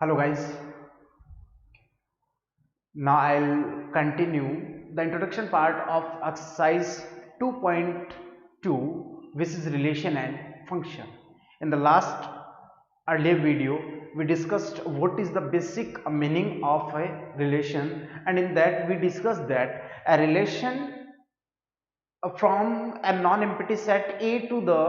Hello guys, now I'll continue the introduction part of exercise 2.2, which is relation and function. In the last earlier video we discussed what is the basic meaning of a relation, and in that we discussed that a relation from a non-empty set A to the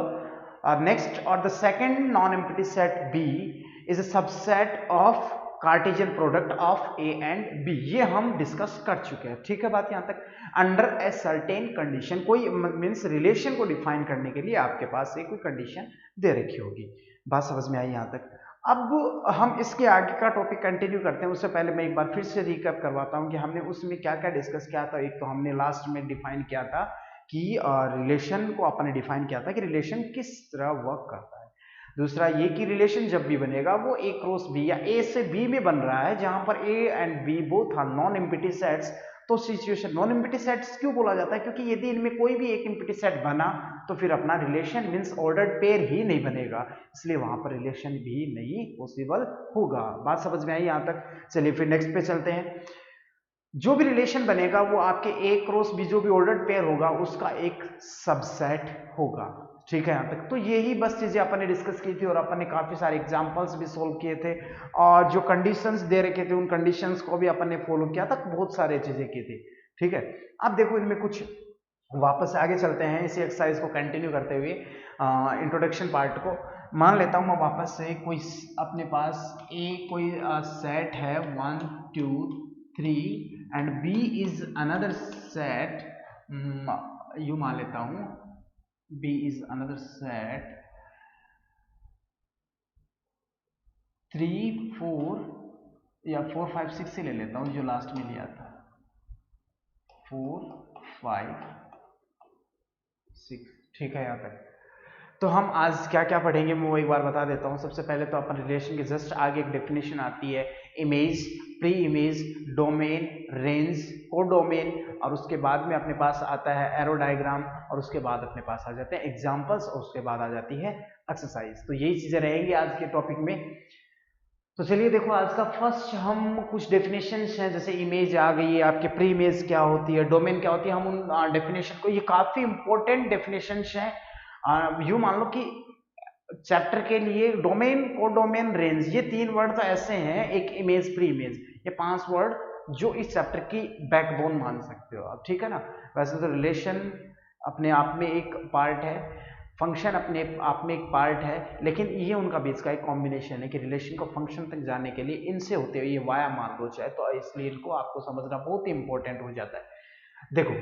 next or the second non-empty set B is a subset of Cartesian product of A and B. ये हम discuss कर चुके हैं, ठीक है बात यहाँ तक। अंडर ए सर्टेन कंडीशन, कोई मीन्स रिलेशन को डिफाइन करने के लिए आपके पास एक कोई कंडीशन दे रखी होगी। बात समझ में आई यहाँ तक। अब हम इसके आगे का टॉपिक कंटिन्यू करते हैं। उससे पहले मैं एक बार फिर से रिकैप करवाता हूँ कि हमने उसमें क्या क्या डिस्कस किया था। एक तो हमने लास्ट में डिफाइन किया था कि रिलेशन को अपन ने डिफाइन किया था कि रिलेशन किस तरह वर्क करता है। दूसरा ये कि रिलेशन जब भी बनेगा वो ए क्रॉस बी या ए से बी में बन रहा है, जहां पर A and B both are non empty sets. तो सिचुएशन नॉन एम्प्टी सेट्स क्यों बोला जाता है? क्योंकि यदि इनमें कोई भी एक एम्प्टी सेट बना तो फिर अपना रिलेशन मीन्स ऑर्डर्ड पेयर ही नहीं बनेगा, इसलिए वहां पर रिलेशन भी नहीं पॉसिबल होगा। बात समझ में आई यहाँ तक? चलिए फिर नेक्स्ट पे चलते हैं। जो भी रिलेशन बनेगा वो आपके ए क्रॉस बी जो भी ऑर्डर्ड पेयर होगा उसका एक सबसेट होगा, ठीक है यहाँ तक। तो यही बस चीजें अपन ने डिस्कस की थी और अपन ने काफी सारे एग्जांपल्स भी सोल्व किए थे और जो कंडीशंस दे रखे थे उन कंडीशंस को भी अपन ने फॉलो किया था, बहुत सारे चीजें की थी, ठीक है। अब देखो इनमें कुछ वापस से आगे चलते हैं इसी एक्सरसाइज को कंटिन्यू करते हुए इंट्रोडक्शन पार्ट को। मान लेता हूं मैं वापस से कोई अपने पास ए कोई सेट है 1 2 3 and B is another set. यू मान लेता हूं B is another set 3 4 या 4 5 6 से ले लेता हूं जो लास्ट में लिया था 4 5 6, ठीक है यहाँ तक। तो हम आज क्या क्या पढ़ेंगे मैं वो एक बार बता देता हूँ। सबसे पहले तो अपन रिलेशन के जस्ट आगे एक डेफिनेशन आती है, image, pre image, domain, range, codomain, और उसके बाद में अपने पास आता है एरो डायग्राम, और उसके बाद अपने पास आ जाते हैं एग्जांपल्स, और उसके बाद आ जाती है एक्सरसाइज। तो यही चीजें रहेंगी आज के टॉपिक में। तो चलिए देखो आज का फर्स्ट हम कुछ डेफिनेशंस हैं, जैसे इमेज आ गई है आपके, प्री इमेज क्या होती है, डोमेन क्या होती है, हम उन डेफिनेशन को, ये काफी इंपॉर्टेंट डेफिनेशंस हैं। यूं मान लो कि चैप्टर के लिए डोमेन, कोडोमेन, रेंज, ये 3 वर्ड तो ऐसे हैं, एक इमेज, प्री इमेज, ये 5 वर्ड जो इस चैप्टर की बैकबोन मान सकते हो आप, ठीक है ना। वैसे तो रिलेशन अपने आप में एक पार्ट है, फंक्शन अपने आप में एक पार्ट है, लेकिन ये उनका बीच का एक कॉम्बिनेशन है कि रिलेशन को फंक्शन तक जाने के लिए इनसे होते हुए ये वाया मान लो चाहे, तो इसलिए इनको आपको समझना बहुत ही इंपॉर्टेंट हो जाता है। देखो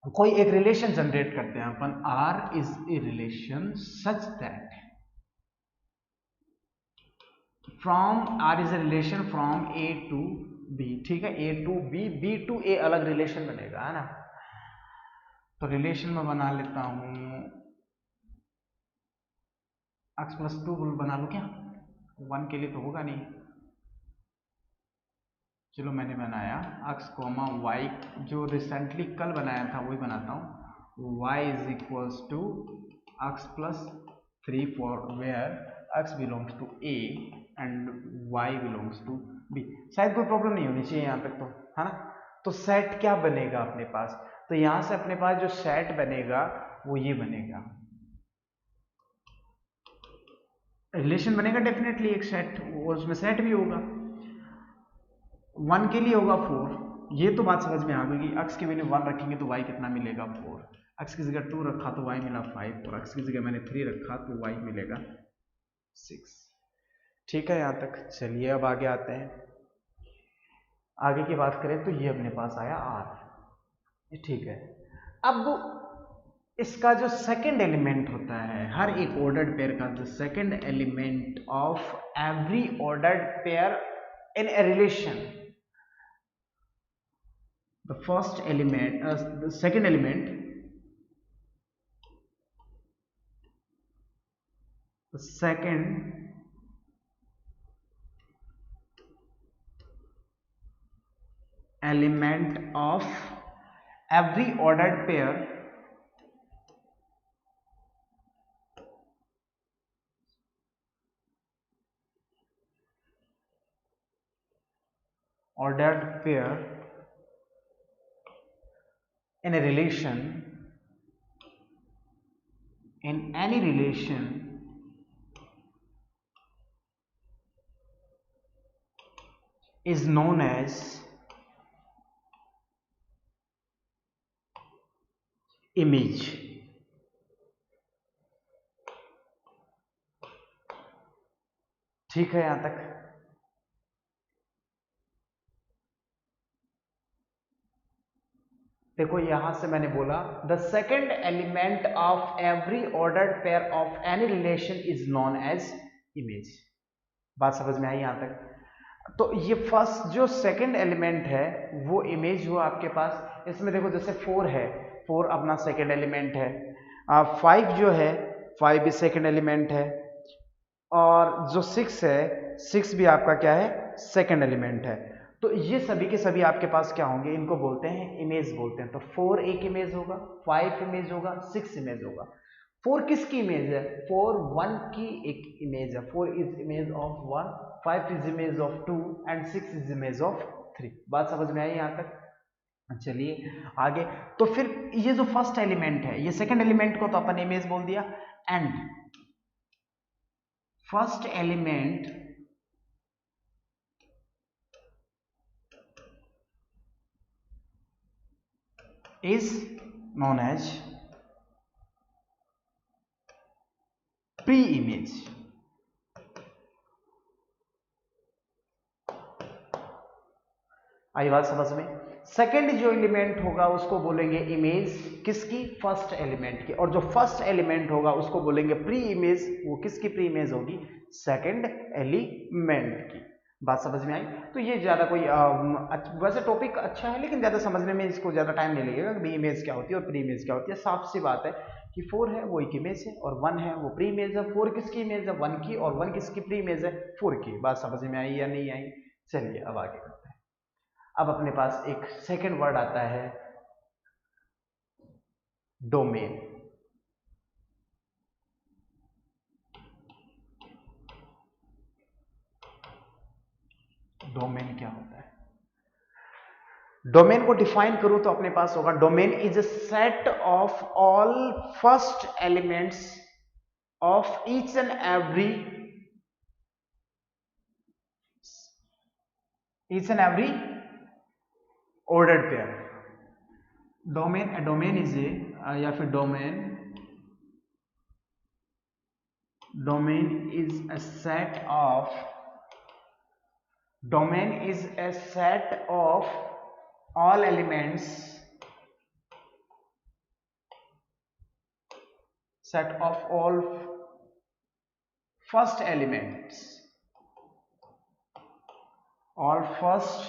कोई एक रिलेशन जनरेट करते हैं अपन, R is a relation such that from R is a relation from A to B, ठीक है, A to B, B to A अलग रिलेशन बनेगा, है ना। तो रिलेशन में बना लेता हूं x प्लस 2 बना लूं क्या? 1 के लिए तो होगा नहीं, चलो मैंने बनाया x कोमा वाई, जो रिसेंटली कल बनाया था वही बनाता हूँ। y is equals to x plus 3 for where x belongs to a and y belongs to b। शायद कोई प्रॉब्लम नहीं होनी चाहिए यहाँ तक, तो है ना। तो सेट क्या बनेगा अपने पास? तो यहाँ से अपने पास जो सेट बनेगा वो ये बनेगा, रिलेशन बनेगा डेफिनेटली एक सेट, और उसमें सेट भी होगा। 1 के लिए होगा 4, ये तो बात समझ में आ गई। x की वैल्यू 1 रखेंगे तो y कितना मिलेगा 4, x की जगह 2 रखा तो y मिला 5, और x की जगह मैंने 3 रखा तो y मिलेगा 6, ठीक है यहाँ तक। चलिए अब आगे आते हैं, आगे की बात करें तो ये अपने पास आया r, ठीक है। अब इसका जो सेकंड एलिमेंट होता है हर एक ऑर्डर्ड पेयर का, जो second element of every ordered pair in a relation, the first element, the second element, the second element of every ordered pair ordered pair in a relation, in any relation is known as image. ठीक है यहां तक? देखो यहां से मैंने बोला the second element of every ordered pair of any relation is known as image. बात समझ में आई यहां तक? तो ये फर्स्ट जो सेकंड एलिमेंट है वो इमेज हुआ आपके पास। इसमें देखो जैसे 4 है, 4 अपना सेकंड एलिमेंट है, 5 जो है 5 भी सेकंड एलिमेंट है, और जो 6 है 6 भी आपका क्या है, सेकंड एलिमेंट है। तो ये सभी के सभी आपके पास क्या होंगे, इनको बोलते हैं इमेज बोलते हैं। तो 4 एक इमेज होगा, 5 इमेज होगा, 6 इमेज होगा। 4 किसकी इमेज है? 4 1 की एक इमेज है। 4 is image of 1, 5 is image of 2 and 6 is image of 3। बात समझ में आई यहां तक? चलिए आगे। तो फिर ये जो फर्स्ट एलिमेंट है, ये सेकंड एलिमेंट को तो अपन इमेज बोल दिया, and first element is known as pre-image। आई बात समझ में? सेकेंड जो एलिमेंट होगा उसको बोलेंगे इमेज किसकी, फर्स्ट एलिमेंट की, और जो फर्स्ट एलिमेंट होगा उसको बोलेंगे प्री इमेज। वो किसकी प्री इमेज होगी? सेकेंड एलिमेंट की। बात समझ में आई? तो ये ज्यादा कोई वैसे टॉपिक अच्छा है, लेकिन ज्यादा समझने में इसको ज्यादा टाइम नहीं लगेगा। प्री इमेज क्या होती है और प्री इमेज क्या होती है, साफ सी बात है कि 4 है वो एक इमेज है और 1 है वो प्री इमेज है। 4 किसकी इमेज है? 1 की, और 1 किसकी प्री इमेज है? 4 की। बात समझ में आई या नहीं आई? चलिए अब आगे करते हैं। अब अपने पास एक सेकेंड वर्ड आता है डोमेन। डोमेन क्या होता है? डोमेन को डिफाइन करूं तो अपने पास होगा domain is a set of all first elements of each and every ordered pair। Domain is a या फिर domain is a set of all elements set of all first elements all first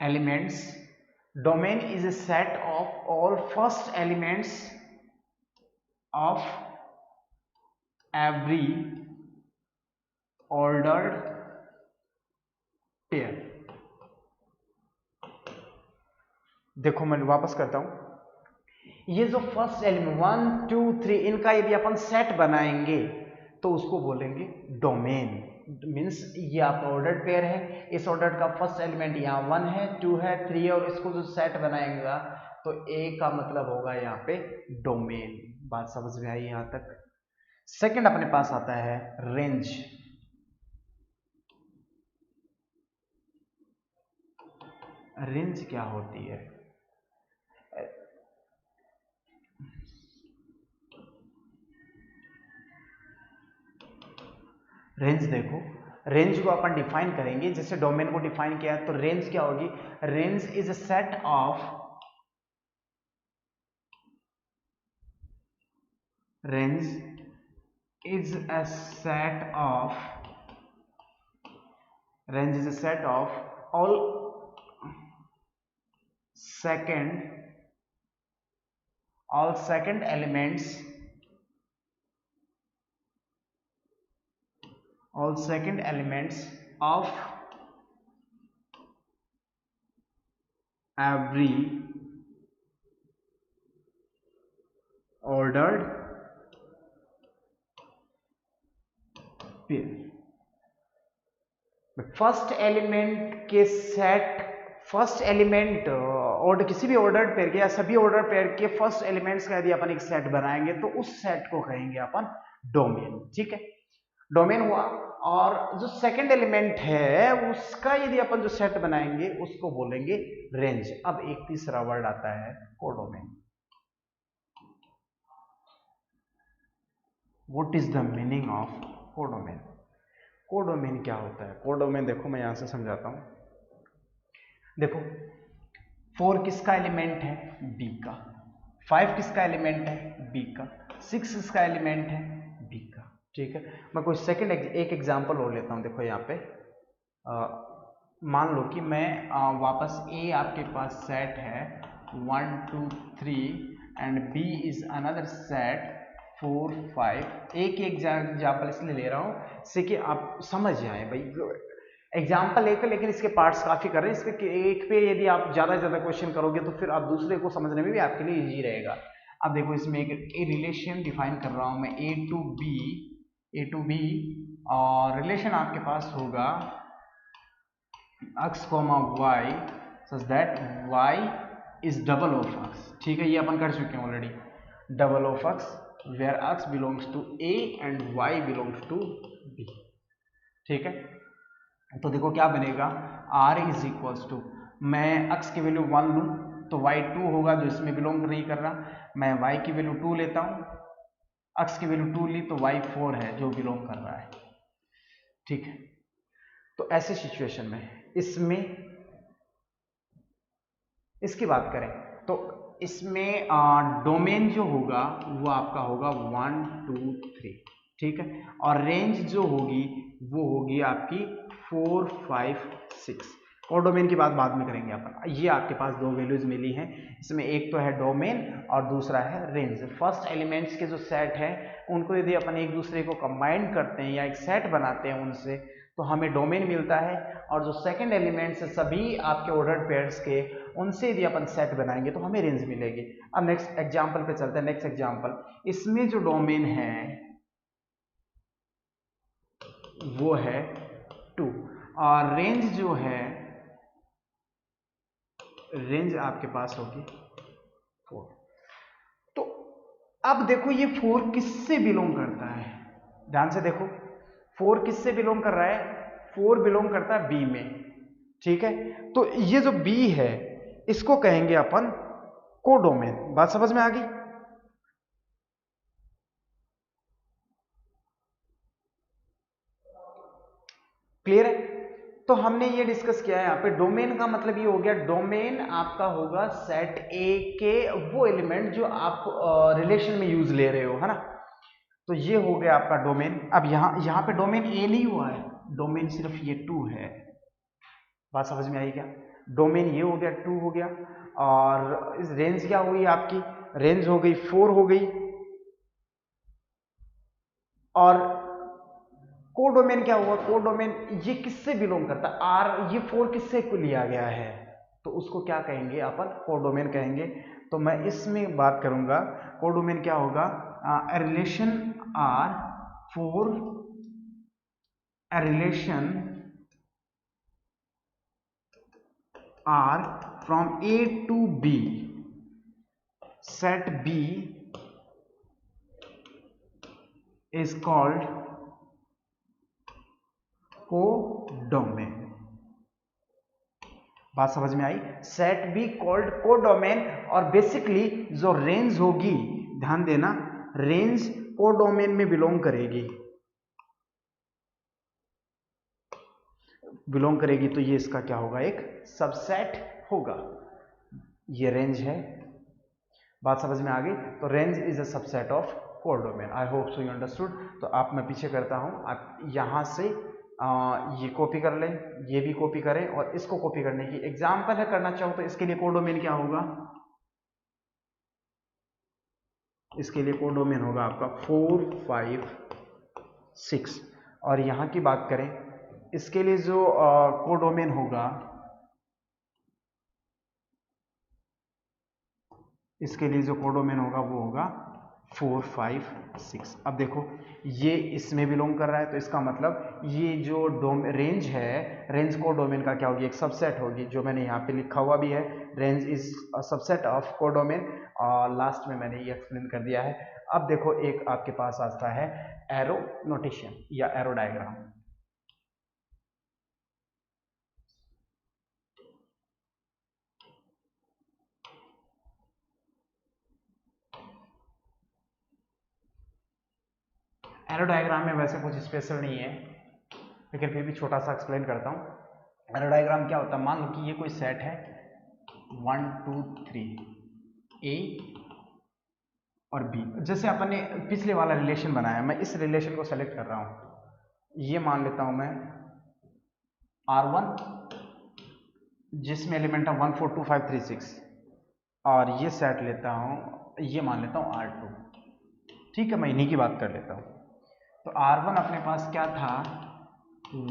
elements domain is a set of all first elements of every ordered pair। देखो मैं वापस करता हूं, ये जो first element 1 2 3 इनका यदि अपन सेट बनाएंगे तो उसको बोलेंगे डोमेन। मीन्स ये आपका ऑर्डर्ड पेयर है, इस ऑर्डर का फर्स्ट एलिमेंट यहाँ 1 है, 2 है, 3 है, और इसको जो सेट बनाएगा तो ए का मतलब होगा यहाँ पे डोमेन। बात समझ में आई यहां तक? सेकंड अपने पास आता है रेंज। रेंज क्या होती है? रेंज देखो, रेंज को अपन डिफाइन करेंगे, जैसे डोमेन को डिफाइन किया है तो रेंज क्या होगी? Range is a set of all second elements of every ordered pair। First element के सेट, फर्स्ट एलिमेंट और किसी भी ऑर्डर्ड पेयर के या सभी ऑर्डर पेयर के फर्स्ट एलिमेंट्स का यदि अपन एक सेट बनाएंगे तो उस सेट को कहेंगे अपन डोमेन। ठीक है, डोमेन हुआ। और जो सेकंड एलिमेंट है उसका यदि अपन जो सेट बनाएंगे उसको बोलेंगे रेंज। अब एक तीसरा वर्ड आता है codomain. What is the meaning of codomain? Codomain क्या होता है? कोडोमेन देखो मैं यहां से समझाता हूं। देखो 4 किसका एलिमेंट है? बी का। 5 किसका एलिमेंट है? बी का। 6 किसका एलिमेंट है? बी का। ठीक है, मैं कोई सेकंड एक एग्जांपल और लेता हूं। देखो यहाँ पे मान लो कि मैं वापस ए आपके पास सेट है 1 2 3 and B is another set 4 5। एक एग्जाम्पल इसलिए ले रहा हूं इससे कि आप समझ जाए भाई। एग्जाम्पल एक है लेकिन इसके पार्ट्स काफी कर रहे हैं। इसके एक पे यदि आप ज्यादा क्वेश्चन करोगे तो फिर आप दूसरे को समझने में भी आपके लिए इजी रहेगा। अब देखो इसमें एक रिलेशन डिफाइन कर रहा हूं मैं ए टू बी और रिलेशन आपके पास होगा x, y such that y is double of x। ठीक है, ये अपन कर चुके हैं already. Double of x where x belongs to a and y belongs to b। ठीक है, तो देखो क्या बनेगा, r इज इक्वल्स टू, मैं x की वैल्यू 1 लूं तो y 2 होगा जो इसमें बिलोंग नहीं कर रहा। मैं y की वैल्यू 2 लेता हूं, x की वैल्यू 2 ली तो y 4 है जो बिलोंग कर रहा है। ठीक है, तो ऐसे सिचुएशन में इसमें इसकी बात करें तो इसमें डोमेन जो होगा वो आपका होगा 1 2 3। ठीक है, और रेंज जो होगी वो होगी आपकी 4 5 6। और डोमेन की बात बाद में करेंगे अपन। ये आपके पास दो वैल्यूज मिली हैं, इसमें एक तो है डोमेन और दूसरा है रेंज। फर्स्ट एलिमेंट्स के जो सेट है उनको यदि अपन एक दूसरे को कंबाइन करते हैं या एक सेट बनाते हैं उनसे तो हमें डोमेन मिलता है। और जो सेकंड एलिमेंट्स है सभी आपके ऑर्डर्ड पेयर्स के, उनसे यदि अपन सेट बनाएंगे तो हमें रेंज मिलेगी। अब नेक्स्ट एग्जांपल पे चलते हैं। नेक्स्ट एग्जांपल, इसमें जो डोमेन है वो है 2 और रेंज जो है रेंज आपके पास होगी 4। तो अब देखो ये 4 किससे बिलोंग करता है? ध्यान से देखो 4 किससे बिलोंग कर रहा है? 4 बिलोंग करता है बी में। ठीक है, तो ये जो बी है इसको कहेंगे अपन कोडोमेन। बात समझ में आ गई? क्लियर है? तो हमने ये डिस्कस किया है यहाँ पे डोमेन का मतलब ये हो गया, डोमेन आपका होगा सेट ए के वो एलिमेंट जो आप रिलेशन में यूज ले रहे हो, है ना। तो ये हो गया आपका डोमेन। अब यहाँ पे डोमेन ए नहीं हुआ है, डोमेन सिर्फ ये 2 है। बात समझ में आई क्या? डोमेन ये हो गया 2 हो गया और इस रेंज क्या हुई आपकी? रेंज हो गई 4 हो गई। और कोडोमेन क्या हुआ? कोडोमेन ये किससे बिलोंग करता है? आर, ये 4 किससे को लिया गया है तो उसको क्या कहेंगे अपन? कोडोमेन कहेंगे। तो मैं इसमें बात करूंगा कोडोमेन क्या होगा, relation R for a relation R from A to B, set B is called codomain. बात समझ में आई? Set B called codomain. और बेसिकली जो रेंज होगी, ध्यान देना, रेंज कोडोमेन में बिलोंग करेगी। बिलोंग करेगी तो ये इसका क्या होगा? एक सबसेट होगा। ये रेंज है। बात समझ में आ गई? तो range is a subset of codomain. I hope so you understood. तो आप, मैं पीछे करता हूं, आप यहां से ये कॉपी कर लें, ये भी कॉपी करें और इसको कॉपी करने की एग्जाम्पल है करना चाहो तो इसके लिए कोडोमेन क्या होगा? इसके लिए कोडोमेन होगा आपका 4 5 6। और यहां की बात करें इसके लिए जो कोडोमेन होगा, इसके लिए जो कोडोमेन होगा वो होगा 4 5 6। अब देखो ये इसमें बिलोंग कर रहा है, तो इसका मतलब ये जो रेंज है, रेंज कोडोमेन का क्या होगी, एक सबसेट होगी, जो मैंने यहाँ पे लिखा हुआ भी है, range is a subset of codomain, और लास्ट में मैंने ये एक्सप्लेन कर दिया है। अब देखो एक आपके पास आता है एरो नोटेशन या एरो डायग्राम। एरो डायग्राम में वैसे कुछ स्पेशल नहीं है, लेकिन फिर भी छोटा सा एक्सप्लेन करता हूँ। एरो डायग्राम क्या होता है, मान लो कि ये कोई सेट है 1 2 3 ए और बी। जैसे अपन ने पिछले वाला रिलेशन बनाया, मैं इस रिलेशन को सेलेक्ट कर रहा हूँ। ये मान लेता हूँ मैं R1, जिसमें एलिमेंट है 1 4 2 5 3 6, और ये सेट लेता हूँ, ये मान लेता हूँ R2। ठीक है, मैं इन्हीं की बात कर लेता हूँ। तो R1 अपने पास क्या था,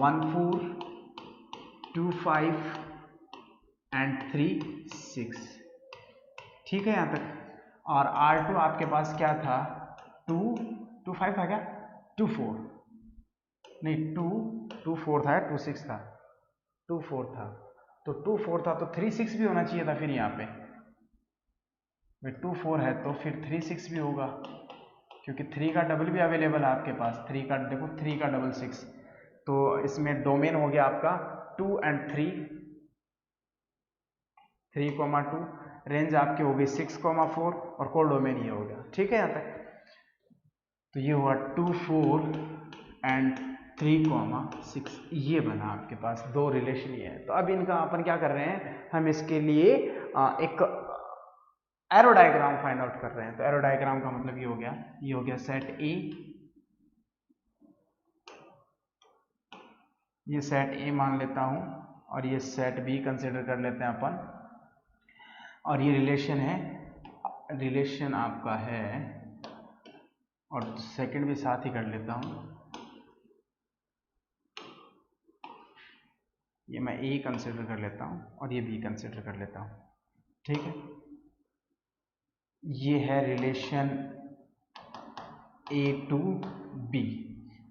1 4 2 5 एंड 3 6। ठीक है यहाँ तक। और R2 आपके पास क्या था, 2 2 5 था क्या, 2 4 नहीं, 2 2 4 था, 2 6 था, 2 4 था, तो 2 4 था, तो 3 6 भी होना चाहिए था। फिर यहाँ पे 2 4 है तो फिर 3 6 भी होगा, क्योंकि 3 का डबल भी अवेलेबल है आपके पास। 3 का देखो, 3 का डबल 6, तो इसमें डोमेन हो गया आपका 2 एंड 3, 3,2, रेंज आपकी हो गई 6,4, और कोड डोमेन ये हो गया। ठीक है यहाँ तक। तो ये हुआ 2 4 एंड 3,6, ये बना आपके पास दो रिलेशन ये है। तो अब इनका अपन क्या कर रहे हैं, हम इसके लिए एक एरो डायग्राम फाइंड आउट कर रहे हैं। तो एरो डायग्राम का मतलब ये हो गया सेट ए, ये सेट ए मान लेता हूं, और ये सेट बी कंसिडर कर लेते हैं अपन, और ये रिलेशन है, रिलेशन आपका है, और सेकंड भी साथ ही कर लेता हूं, ये मैं ए कंसिडर कर लेता हूं और ये बी कंसिडर कर लेता हूं। ठीक है, ये है रिलेशन ए टू बी,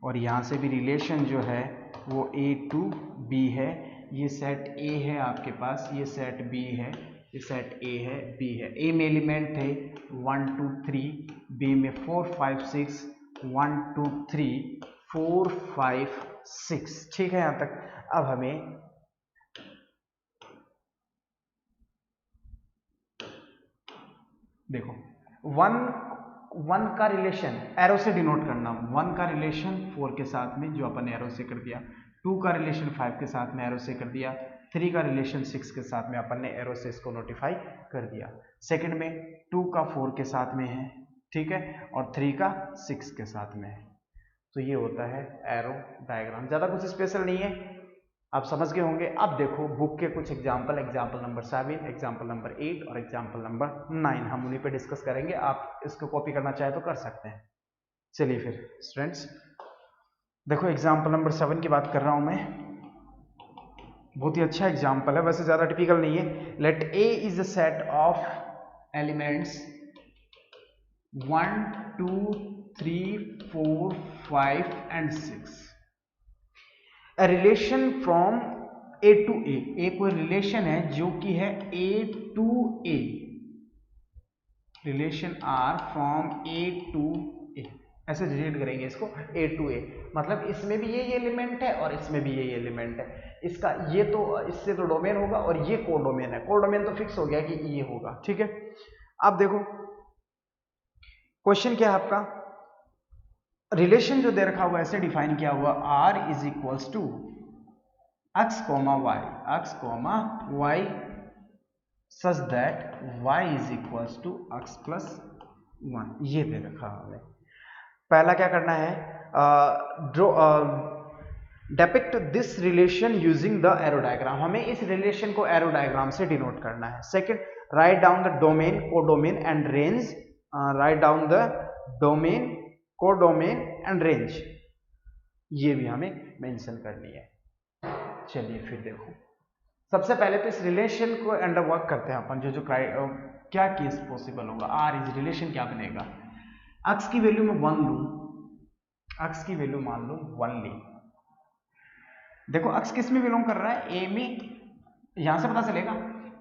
और यहाँ से भी रिलेशन जो है वो ए टू बी है। ये सेट ए है आपके पास, ये सेट बी है, ये सेट ए है, बी है। ए में एलिमेंट थे 1 2 3, बी में 4 5 6, 1 2 3 4 5 6। ठीक है यहाँ तक। अब हमें देखो 1 का रिलेशन एरो से डिनोट करना, 1 का रिलेशन 4 के साथ में जो अपन एरो से कर दिया, 2 का रिलेशन 5 के साथ में एरो से कर दिया, 3 का रिलेशन 6 के साथ में अपन ने एरो से इसको नोटिफाई कर दिया। सेकंड में 2 का 4 के साथ में है, ठीक है, और 3 का 6 के साथ में है। तो ये होता है एरो डायग्राम, ज़्यादा कुछ स्पेशल नहीं है, आप समझ गए होंगे। अब देखो बुक के कुछ example, example number 7, example number 8 और एग्जाम्पल नंबर 9, हम उन्हीं पे डिस्कस करेंगे। आप इसको कॉपी करना चाहे तो कर सकते हैं। चलिए फिर स्टूडेंट्स देखो, एग्जाम्पल नंबर 7 की बात कर रहा हूं मैं। बहुत ही अच्छा एग्जाम्पल है, वैसे ज़्यादा टिपिकल नहीं है। Let A is a set of elements 1 2 3 4 5 and 6, a relation from A to A। एक कोई रिलेशन है जो कि है A to A, relation R from A to A, ऐसे रिलेट करेंगे इसको A to A, मतलब इसमें भी यही एलिमेंट है और इसमें भी यही एलिमेंट है। इसका ये तो इससे तो डोमेन होगा, और ये कोडोमेन है। कोडोमेन तो फिक्स हो गया कि ये होगा। ठीक है, अब देखो क्वेश्चन क्या है आपका, रिलेशन जो दे रखा हुआ ऐसे डिफाइन किया हुआ, R is equals to x, y, x, y such that y is equals to x plus 1, ये दे रखा हमें। पहला क्या करना है, draw depict this relation using the arrow diagram, हमें इस रिलेशन को एरो डायग्राम से डिनोट करना है। Second, right down the domain, codomain and range, right down the domain, codomain and range, ये भी हमें मेंशन करनी है। चलिए फिर देखो, सबसे पहले तो इस रिलेशन को अंडर वर्क करते हैं अपन, जो क्या केस पॉसिबल होगा, आर इज रिलेशन क्या बनेगा। x की वैल्यू मैं 1 लूं, x की वैल्यू मान लो 1 ली। देखो x किस में बिलोंग कर रहा है, a में, यहां से पता चलेगा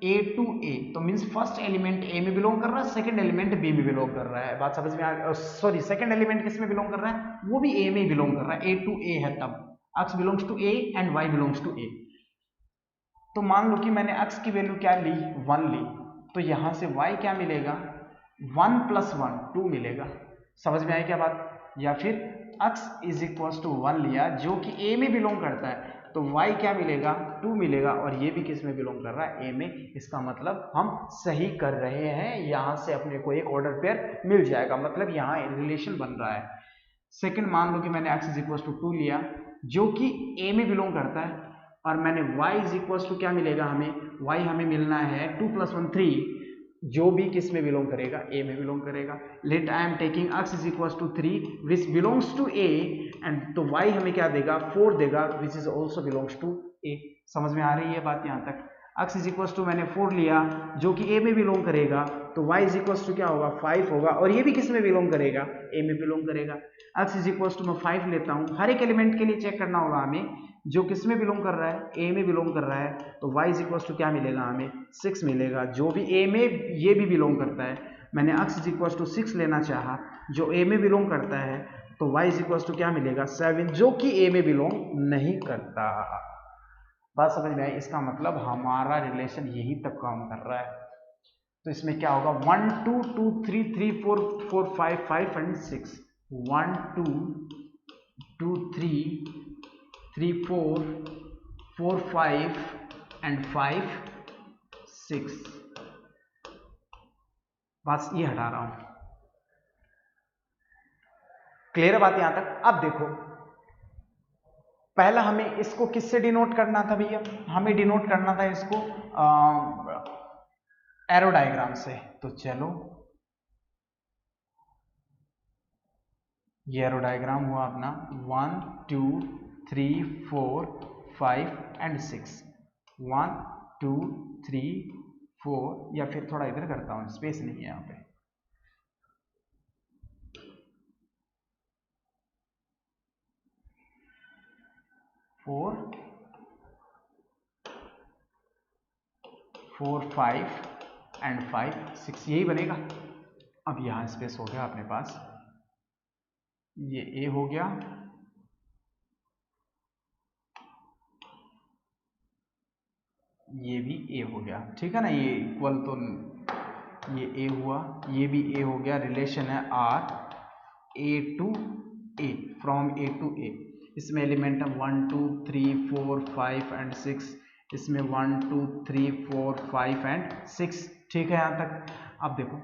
a टू a, तो मींस फर्स्ट एलिमेंट a में बिलोंग कर रहा है, सेकंड एलिमेंट b में बिलोंग कर रहा है। बात समझ में आ, सॉरी सेकंड एलिमेंट किस में बिलोंग कर रहा है, वो भी a में बिलोंग कर रहा है, a टू a है, तब x belongs to a and y belongs to a। तो मान लो कि मैंने x की वैल्यू क्या ली, 1 ली, तो यहां से y क्या मिलेगा, 1 प्लस 1 2 मिलेगा। समझ में आई क्या बात। या फिर x इज इक्वल टू 1 लिया जो कि a में बिलोंग करता है, तो y क्या मिलेगा, 2 मिलेगा, और ये भी किस में बिलोंग कर रहा है, a में। इसका मतलब हम सही कर रहे हैं, यहां से अपने को एक ऑर्डर पेयर मिल जाएगा, मतलब यहाँ रिलेशन बन रहा है। सेकंड मान लो कि मैंने x इज इक्वल टू 2 लिया जो कि a में बिलोंग करता है, और मैंने y इज इक्वल टू क्या मिलेगा हमें, y हमें मिलना है 2 प्लस 1 3, जो भी किस में बिलोंग करेगा, a में बिलोंग करेगा। Let I am taking x is equal to 3 which belongs to a, and तो y हमें क्या देगा, 4 देगा, which is also belongs to a। समझ में आ रही है बात यहाँ तक। x इज इक्वल टू मैंने 4 लिया जो कि a में बिलोंग करेगा, तो y इज इक्वल टू क्या होगा, 5 होगा, और ये भी किस में बिलोंग करेगा, a में बिलोंग करेगा। x इज इक्वल टू मैं 5 लेता हूँ, हर एक एलिमेंट के लिए चेक करना होगा हमें, जो किस में बिलोंग कर रहा है, a में बिलोंग कर रहा है, तो y इज इक्वल टू क्या मिलेगा हमें, 6 मिलेगा, जो भी a में ये भी बिलोंग करता है। मैंने x इज इक्वल टू 6 लेना चाहा जो a में बिलोंग करता है, तो y इज इक्वल टू क्या मिलेगा, 7, जो कि a में बिलोंग नहीं करता। बात समझ में आई। इसका मतलब हमारा रिलेशन यही तक काम कर रहा है। तो इसमें क्या होगा, 1 2 2 3 3 4 4 5 5 एंड 6, 1 2 2 3 3 4 4 5 एंड 5 6। बस ये हटा रहा हूं। क्लियर बात यहां तक। अब देखो, पहला हमें इसको किससे डिनोट करना था भैया, हमें डिनोट करना था इसको एरो डायग्राम से। तो चलो ये एरो डायग्राम हुआ अपना 1 2 3 4 5 एंड 6, 1 2 3 4, या फिर थोड़ा इधर करता हूं, स्पेस नहीं है यहाँ पे, 4 4 5 एंड 5 6, यही बनेगा। अब यहाँ स्पेस हो गया अपने पास, ये A हो गया, ये भी A हो गया, ठीक है ना, ये इक्वल, तो ये A हुआ, ये भी A हो गया, रिलेशन है R A to A, from A to A। इसमें एलिमेंट है 1 2 3 4 5 एंड 6, इसमें 1 2 3 4 5 एंड 6, ठीक है यहाँ तक। अब देखो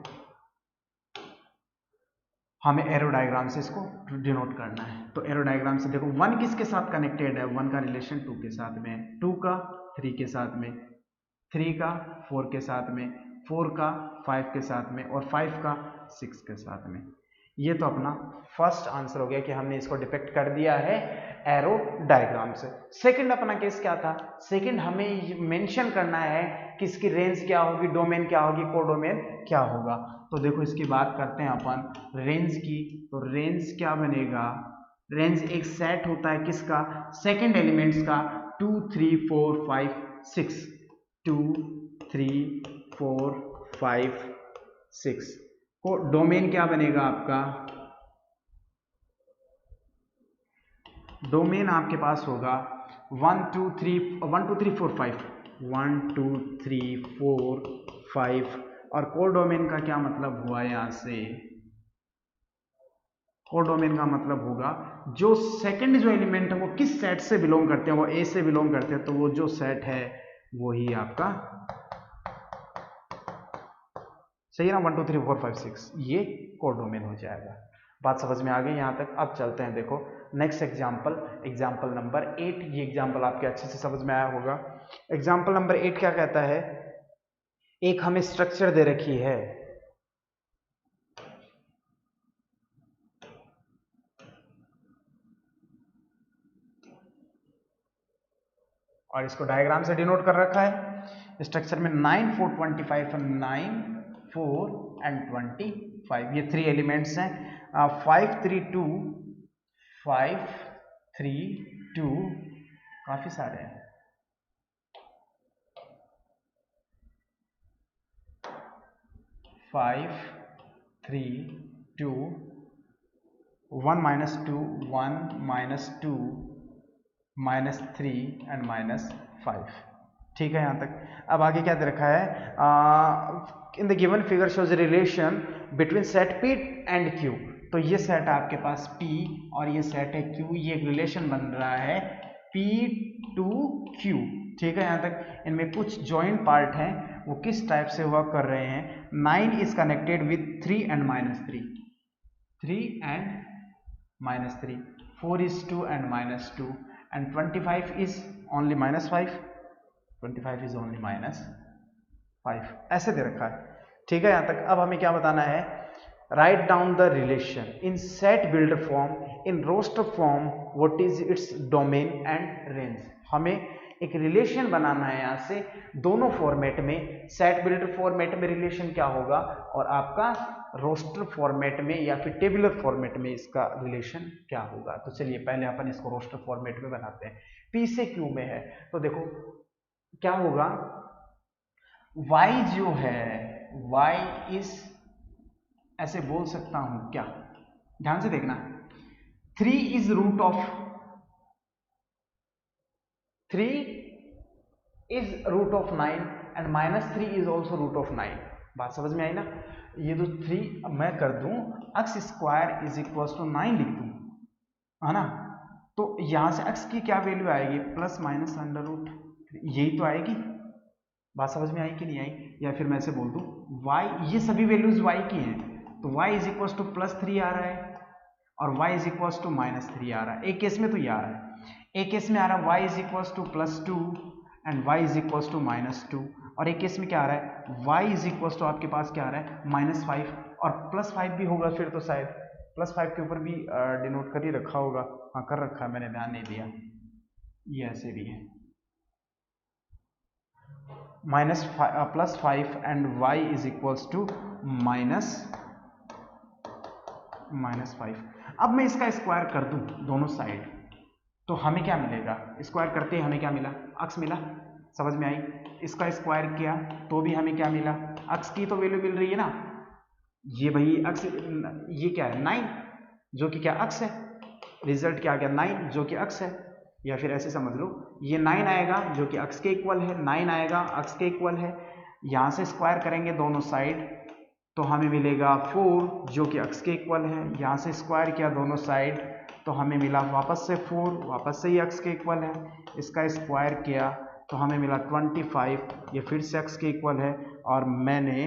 हमें एरो डायग्राम से इसको डिनोट करना है, तो एरो डायग्राम से देखो 1 किसके साथ कनेक्टेड है, 1 का रिलेशन 2 के साथ में, 2 का 3 के साथ में, 3 का 4 के साथ में, 4 का 5 के साथ में, और 5 का 6 के साथ में। ये तो अपना फर्स्ट आंसर हो गया कि हमने इसको डिपिक्ट कर दिया है एरो डायग्राम से। सेकंड अपना केस क्या था, सेकंड हमें मेंशन करना है कि इसकी रेंज क्या होगी, डोमेन क्या होगी, कोडोमेन क्या होगा। तो देखो इसकी बात करते हैं अपन रेंज की, तो रेंज क्या बनेगा, रेंज एक सेट होता है किसका, सेकंड एलिमेंट्स का, 2 3 4 5 6, 2 3 4 5 6 को डोमेन क्या बनेगा आपका, डोमेन आपके पास होगा 1 2 3 1 2 3 4 5 1 2 3 4 5, और कोडोमेन का क्या मतलब हुआ, यहां से कोडोमेन का मतलब होगा जो सेकंड जो एलिमेंट है वो किस सेट से बिलोंग करते हैं, वो ए से बिलोंग करते हैं, तो वो जो सेट है वही आपका सही है ना, 1 2 3 4 5 6, ये कोडोमेन हो जाएगा। बात समझ में आ गई यहाँ तक। अब चलते हैं देखो नेक्स्ट एग्जाम्पल, एग्जाम्पल नंबर 8। ये एग्जाम्पल आपके अच्छे से समझ में आया होगा। एग्जाम्पल नंबर 8 क्या कहता है, एक हमें स्ट्रक्चर दे रखी है, और इसको डायग्राम से डिनोट कर रखा है। स्ट्रक्चर में 9 4 25 9 4 एंड 25, ये 3 एलिमेंट्स हैं। 532 काफी सारे हैं, 532 1 minus 2 1 minus 2 minus 3 and minus 5। ठीक है यहाँ तक। अब आगे क्या दे रखा है, in the given figure shows relation between set P and Q। तो ये सेट आपके पास P और ये सेट है Q, ये एक रिलेशन बन रहा है P to Q। ठीक है यहाँ तक। इनमें कुछ जॉइंट पार्ट हैं, वो किस टाइप से वर्क कर रहे हैं। 9 is connected with 3 and -3, 3 and -3, 4 is 2 and -2 and 25 is only -5, 25 is only -5, ऐसे दे रखा है। ठीक है यहाँ तक। अब हमें क्या बताना है, write down the relation in set builder form, in roster form, what is its domain and range. हमें एक रिलेशन बनाना है यहाँ से दोनों फॉर्मेट में, सेट बिल्डर फॉर्मेट में रिलेशन क्या होगा और आपका रोस्टर फॉर्मेट में या फिर टेबुलर फॉर्मेट में इसका रिलेशन क्या होगा। तो चलिए पहले अपन इसको रोस्टर फॉर्मेट में बनाते हैं। P से Q में है तो देखो क्या होगा, Y जो है, Y इस ऐसे बोल सकता हूं क्या, ध्यान से देखना, 3 is root of 9 and -3 is also root of 9। बात समझ में आई ना। ये जो 3 मैं कर दूं x square is equal to 9 लिख दूं, है ना। तो यहां से x की क्या वैल्यू आएगी, प्लस माइनस अंडर रूट, यही तो आएगी। बात समझ में आई कि नहीं आई। या फिर मैं ऐसे बोल दूं y, ये सभी वैल्यूज y की हैं, तो y इज इक्वल टू +3 आ रहा है और y इज इक्वल टू -3 आ रहा है। एक केस में तो ये आ रहा है, एक केस में आ रहा है y is equal to +2 and y is equal to -2, और एक केस में क्या आ रहा है, y इज इक्वल टू आपके पास क्या आ रहा है, -5 और +5 भी होगा फिर तो शायद +5 के ऊपर भी डिनोट कर ही रखा होगा। हाँ कर रखा है, मैंने ध्यान नहीं दिया। ये ऐसे भी है +5 and y is equal to -5। अब मैं इसका स्क्वायर कर दूं दोनों साइड तो हमें क्या मिलेगा, स्क्वायर करते ही हमें क्या मिला, x मिला। समझ में आई। इसका स्क्वायर किया तो भी हमें क्या मिला, x की तो वैल्यू मिल रही है ना, ये भाई x, ये क्या है 9 जो कि क्या x है, रिजल्ट क्या आ गया 9 जो कि x है। या फिर ऐसे समझ लो ये 9 आएगा जो कि x के इक्वल है, 9 आएगा x के इक्वल है। यहां से स्क्वायर करेंगे दोनों साइड तो हमें मिलेगा 4 जो कि x के इक्वल है। यहां से स्क्वायर किया दोनों साइड तो हमें मिला वापस से 4, वापस से ही x के इक्वल है। इसका स्क्वायर किया तो हमें मिला 25, ये फिर से x के इक्वल है। और मैंने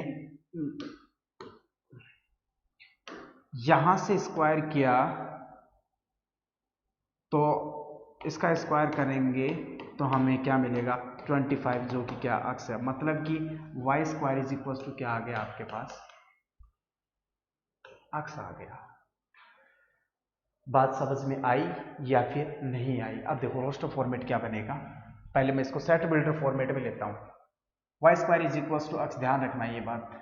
यहां से स्क्वायर किया तो इसका स्क्वायर करेंगे तो हमें क्या मिलेगा 25 जो कि क्या x है। मतलब कि y square is equal to क्या आ गया आपके पास, x आ गया। बात समझ में आई या फिर नहीं आई। अब देखो रोस्टर फॉर्मेट क्या बनेगा, पहले मैं इसको सेट बिल्डर फॉर्मेट में लेता हूं। y square is equal to x, ध्यान रखना ये बात।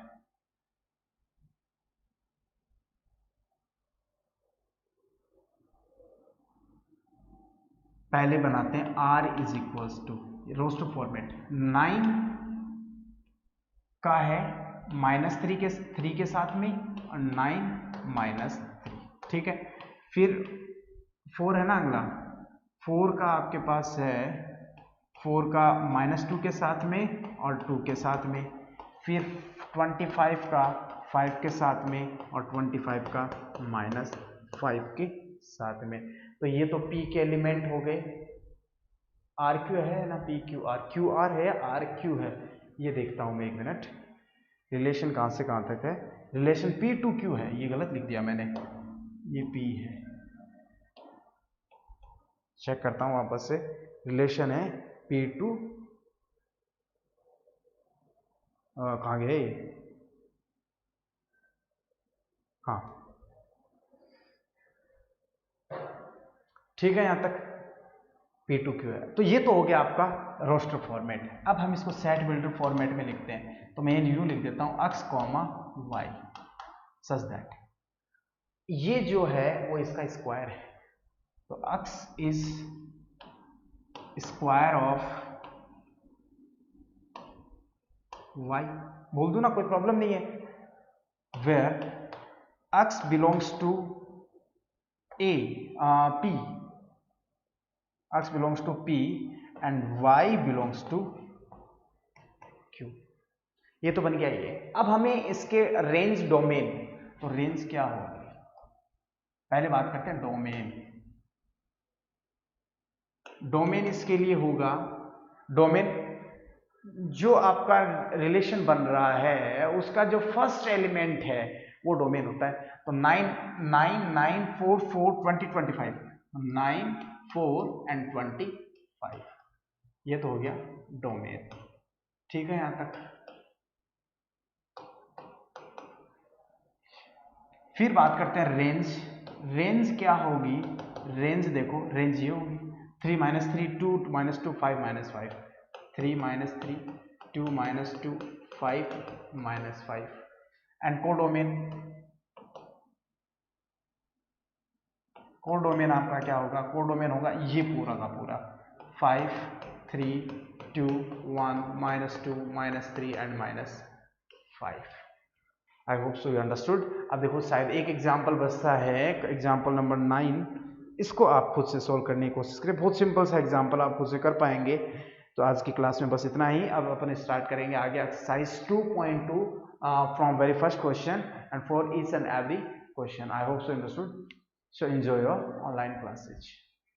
पहले बनाते हैं r is equal to roster format, 9 का है -3 के साथ में और 9 -3, ठीक है। फिर 4 है ना अगला, 4 का आपके पास है, 4 का -2 के साथ में और 2 के साथ में। फिर 25 का 5 के साथ में और 25 का -5 के साथ में। तो ये तो P के एलिमेंट हो गए। RQ है ना, PQR, QR है या RQ है, ये देखता हूं मैं एक मिनट। रिलेशन कहां से कहां तक है, रिलेशन P to Q है, ये गलत लिख दिया मैंने, ये P है। चेक करता हूं वापस से, रिलेशन है P to कहां गए, हाँ ठीक है, यहां तक P to Q है। तो ये तो हो गया आपका रोस्टर फॉर्मेट। अब हम इसको सेट बिल्डर फॉर्मेट में लिखते हैं, तो मैं यूं लिख देता हूं x, y सच दैट ये जो है वो इसका स्क्वायर है, तो x is square of y, बोल दो ना, कोई प्रॉब्लम नहीं है। Where x belongs to a, p, x belongs to p and y belongs to q। ये तो बन गया ये। अब हमें इसके रेंज डोमेन, तो रेंज क्या होगी, पहले बात करते हैं डोमेन। डोमेन इसके लिए होगा, डोमेन जो आपका रिलेशन बन रहा है उसका जो फर्स्ट एलिमेंट है वो डोमेन होता है। तो 9 9 9 4 4 20 25, 9 4 एंड 25, ये तो हो गया डोमेन। ठीक है, यहां तक। फिर बात करते हैं रेंज। रेंज क्या होगी, रेंज देखो, रेंज ये होगी 3 - 3 2 - 2 5 - 5, 3 - 3 2 - 2 5 - 5 एंड कोडोमेन। कोडोमेन आपका क्या होगा, कोडोमेन होगा ये पूरा का पूरा 5 3 2 1 -2 -3 and -5। I hope so you understood. अब देखो शायद एक एग्जाम्पल बचता है, एग्जाम्पल नंबर 9, इसको आप खुद से सोल्व करने की कोशिश करें। बहुत सिंपल सा एग्जाम्पल, आप खुद से कर पाएंगे। तो आज की क्लास में बस इतना ही। अब अपन स्टार्ट करेंगे आगे exercise 2.2 from very first question and for each and every question. I hope so understood. So enjoy your online classes.